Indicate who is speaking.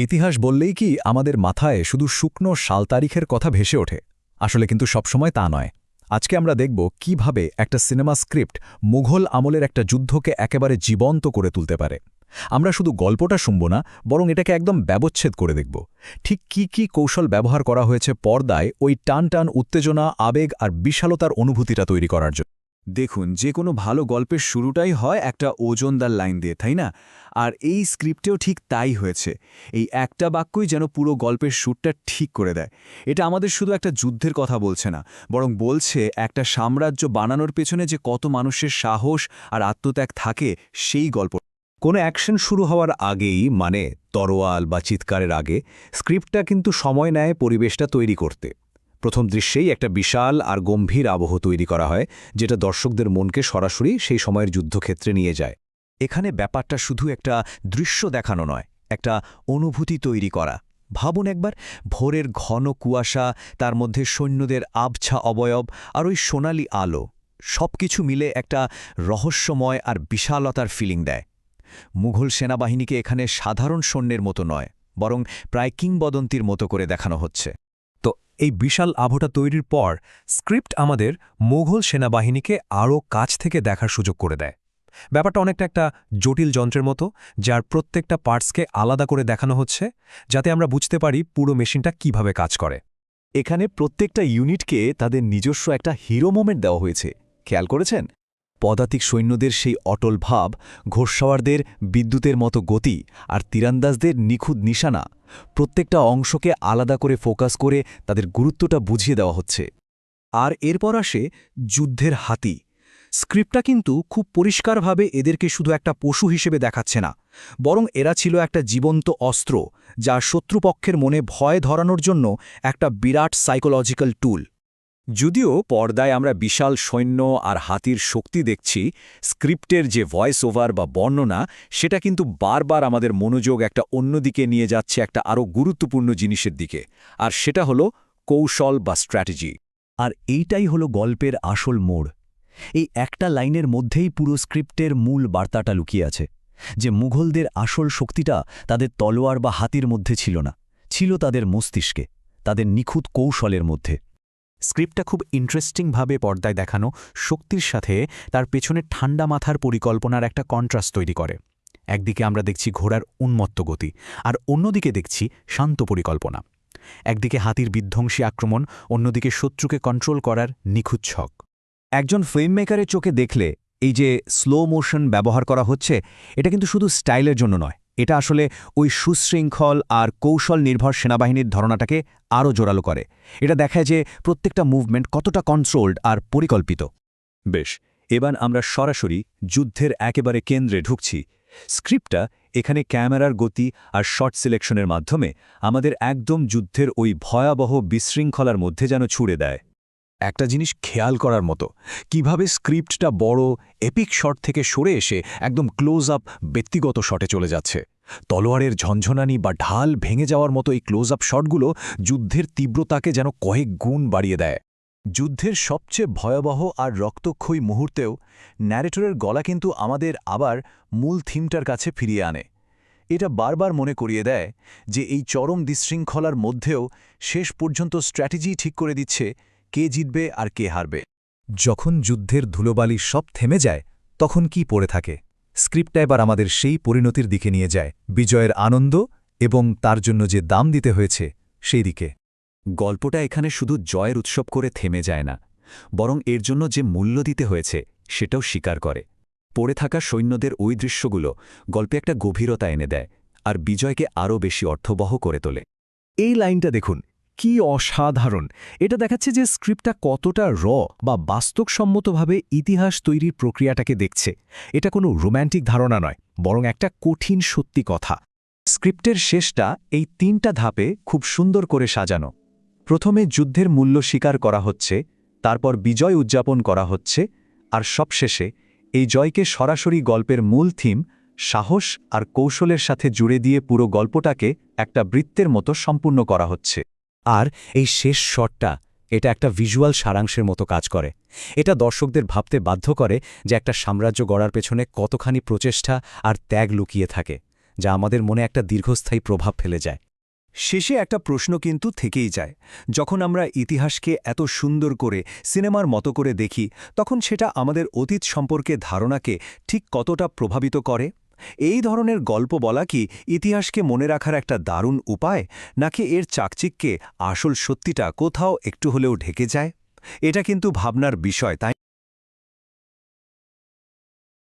Speaker 1: ইতিহাস বললেই কি আমাদের মাথায় শুধু শুকনো সাল তারিখের কথা ভেসে ওঠে? আসলে কিন্তু সবসময় তা নয়। আজকে আমরা দেখব কিভাবে একটা সিনেমা স্ক্রিপ্ট মুঘল আমলের একটা যুদ্ধকে একেবারে জীবন্ত করে তুলতে পারে। আমরা শুধু গল্পটা শুনব না, বরং এটাকে একদম ব্যবচ্ছেদ করে দেখব। ঠিক কি কৌশল ব্যবহার করা হয়েছে পর্দায় ওই টান টান উত্তেজনা, আবেগ আর বিশালতার অনুভূতিটা তৈরি করার জন্য।
Speaker 2: দেখুন, যে কোনো ভালো গল্পের শুরুটাই হয় একটা ওজনদার লাইন দিয়ে, তাই না? আর এই স্ক্রিপ্টেও ঠিক তাই হয়েছে। এই একটা বাক্যই যেন পুরো গল্পের সুরটা ঠিক করে দেয়। এটা আমাদের শুধু একটা যুদ্ধের কথা বলছে না, বরং বলছে একটা সাম্রাজ্য বানানোর পেছনে যে কত মানুষের সাহস আর আত্মত্যাগ থাকে সেই গল্প।
Speaker 1: কোনো অ্যাকশন শুরু হওয়ার আগেই, মানে তরোয়াল বা চিৎকারের আগে, স্ক্রিপ্টটা কিন্তু সময় নেয় পরিবেশটা তৈরি করতে। প্রথম দৃশ্যেই একটা বিশাল আর গম্ভীর আবহ তৈরি করা হয়, যেটা দর্শকদের মনকে সরাসরি সেই সময়ের যুদ্ধক্ষেত্রে নিয়ে যায়। এখানে ব্যাপারটা শুধু একটা দৃশ্য দেখানো নয়, একটা অনুভূতি তৈরি করা। ভাবুন একবার, ভোরের ঘন কুয়াশা, তার মধ্যে সৈন্যদের আবছা অবয়ব আর ওই সোনালি আলো, সবকিছু মিলে একটা রহস্যময় আর বিশালতার ফিলিং দেয়। মুঘল সেনাবাহিনীকে এখানে সাধারণ সৈন্যের মতো নয়, বরং প্রায় কিংবদন্তির মতো করে দেখানো হচ্ছে। তো এই বিশাল আবহটা তৈরির পর স্ক্রিপ্ট আমাদের মুঘল সেনাবাহিনীকে আরও কাছ থেকে দেখার সুযোগ করে দেয়। ব্যাপারটা অনেকটা একটা জটিল যন্ত্রের মতো, যার প্রত্যেকটা পার্টসকে আলাদা করে দেখানো হচ্ছে, যাতে আমরা বুঝতে পারি পুরো মেশিনটা কিভাবে কাজ করে।
Speaker 2: এখানে প্রত্যেকটা ইউনিটকে তাদের নিজস্ব একটা হিরো মোমেন্ট দেওয়া হয়েছে। খেয়াল করেছেন? পদাতিক সৈন্যদের সেই অটল ভাব, ঘোড়সওয়ারদের বিদ্যুতের মতো গতি আর তীরন্দাজদের নিখুঁত নিশানা, প্রত্যেকটা অংশকে আলাদা করে ফোকাস করে তাদের গুরুত্বটা বুঝিয়ে দেওয়া হচ্ছে।
Speaker 1: আর এরপর আসে যুদ্ধের হাতি। স্ক্রিপ্টটা কিন্তু খুব পরিষ্কারভাবে এদেরকে শুধু একটা পশু হিসেবে দেখাচ্ছে না, বরং এরা ছিল একটা জীবন্ত অস্ত্র, যা শত্রুপক্ষের মনে ভয় ধরানোর জন্য একটা বিরাট সাইকোলজিক্যাল টুল। যদিও পর্দায় আমরা বিশাল সৈন্য আর হাতির শক্তি দেখছি, স্ক্রিপ্টের যে ভয়েস ওভার বা বর্ণনা, সেটা কিন্তু বারবার আমাদের মনোযোগ একটা অন্যদিকে নিয়ে যাচ্ছে, একটা আরও গুরুত্বপূর্ণ জিনিসের দিকে। আর সেটা হলো কৌশল বা স্ট্র্যাটেজি। আর এইটাই হলো গল্পের আসল মোড়। এই একটা লাইনের মধ্যেই পুরো স্ক্রিপ্টের মূল বার্তাটা লুকিয়ে আছে, যে মুঘলদের আসল শক্তিটা তাদের তলোয়ার বা হাতির মধ্যে ছিল না, ছিল তাদের মস্তিষ্কে, তাদের নিখুঁত কৌশলের মধ্যে। স্ক্রিপ্টটা খুব ইন্টারেস্টিংভাবে পর্দায় দেখানো শক্তির সাথে তার পেছনে ঠান্ডা মাথার পরিকল্পনার একটা কন্ট্রাস্ট তৈরি করে। একদিকে আমরা দেখছি ঘোড়ার উন্মত্ত গতি, আর অন্যদিকে দেখছি শান্ত পরিকল্পনা। একদিকে হাতির বিধ্বংসী আক্রমণ, অন্যদিকে শত্রুকে কন্ট্রোল করার নিখুঁত ছক। একজন ফিল্ম মেকারের চোখে দেখলে এই যে স্লো মোশন ব্যবহার করা হচ্ছে, এটা কিন্তু শুধু স্টাইলের জন্য নয়, এটা আসলে ওই সুশৃঙ্খল আর কৌশল নির্ভর সেনাবাহিনীর ধারণাটাকে আরও জোরালো করে। এটা দেখায় যে প্রত্যেকটা মুভমেন্ট কতটা কন্ট্রোলড আর পরিকল্পিত। বেশ, এবার আমরা সরাসরি যুদ্ধের একেবারে কেন্দ্রে ঢুকছি। স্ক্রিপ্টটা এখানে ক্যামেরার গতি আর শট সিলেকশনের মাধ্যমে আমাদের একদম যুদ্ধের ওই ভয়াবহ বিশৃঙ্খলার মধ্যে যেন ছুড়ে দেয়। একটা জিনিস খেয়াল করার মতো, কিভাবে স্ক্রিপ্টটা বড় এপিক শট থেকে সরে এসে একদম ক্লোজ আপ ব্যক্তিগত শটে চলে যাচ্ছে। তলোয়ারের ঝনঝনানি বা ঢাল ভেঙে যাওয়ার মতো এই ক্লোজ আপ শটগুলো যুদ্ধের তীব্রতাকে যেন কয়েক গুণ বাড়িয়ে দেয়। যুদ্ধের সবচেয়ে ভয়াবহ আর রক্তক্ষয়ী মুহূর্তেও ন্যারেটরের গলা কিন্তু আমাদের আবার মূল থিমটার কাছে ফিরিয়ে আনে। এটা বারবার মনে করিয়ে দেয় যে এই চরম বিশৃঙ্খলার মধ্যেও শেষ পর্যন্ত স্ট্র্যাটেজি ঠিক করে দিচ্ছে কে জিতবে আর কে হারবে। যখন যুদ্ধের ধুলোবালি সব থেমে যায়, তখন কি পড়ে থাকে? স্ক্রিপ্টটা এবার আমাদের সেই পরিণতির দিকে নিয়ে যায়, বিজয়ের আনন্দ এবং তার জন্য যে দাম দিতে হয়েছে সেই দিকে। গল্পটা এখানে শুধু জয়ের উৎসব করে থেমে যায় না, বরং এর জন্য যে মূল্য দিতে হয়েছে সেটাও স্বীকার করে। পড়ে থাকা সৈন্যদের ওই দৃশ্যগুলো গল্পে একটা গভীরতা এনে দেয়, আর বিজয়কে আরও বেশি অর্থবহ করে তোলে। এই লাইনটা দেখুন, কি অসাধারণ! এটা দেখাচ্ছে যে স্ক্রিপ্টটা কতটা বা বাস্তবসম্মতভাবে ইতিহাস তৈরির প্রক্রিয়াটাকে দেখছে। এটা কোনো রোম্যান্টিক ধারণা নয়, বরং একটা কঠিন সত্যি কথা। স্ক্রিপ্টের শেষটা এই 3টা ধাপে খুব সুন্দর করে সাজানো। প্রথমে যুদ্ধের মূল্য স্বীকার করা হচ্ছে, তারপর বিজয় উদযাপন করা হচ্ছে, আর সবশেষে এই জয়কে সরাসরি গল্পের মূল থিম, সাহস আর কৌশলের সাথে জুড়ে দিয়ে পুরো গল্পটাকে একটা বৃত্তের মতো সম্পূর্ণ করা হচ্ছে। আর এই শেষ শটটা, এটা একটা ভিজুয়াল সারাংশের মতো কাজ করে। এটা দর্শকদের ভাবতে বাধ্য করে যে একটা সাম্রাজ্য গড়ার পেছনে কতখানি প্রচেষ্টা আর ত্যাগ লুকিয়ে থাকে, যা আমাদের মনে একটা দীর্ঘস্থায়ী প্রভাব ফেলে যায়।
Speaker 2: শেষে একটা প্রশ্ন কিন্তু থেকেই যায়। যখন আমরা ইতিহাসকে এত সুন্দর করে সিনেমার মতো করে দেখি, তখন সেটা আমাদের অতীত সম্পর্কে ধারণাকে ঠিক কতটা প্রভাবিত করে? এই ধরনের গল্প বলা কি ইতিহাসকে মনে রাখার একটা দারুণ উপায়, নাকি এর চাকচিক্যে আসল সত্যিটা কোথাও একটু হলেও ঢেকে যায়? এটা কিন্তু ভাবনার বিষয়, তাই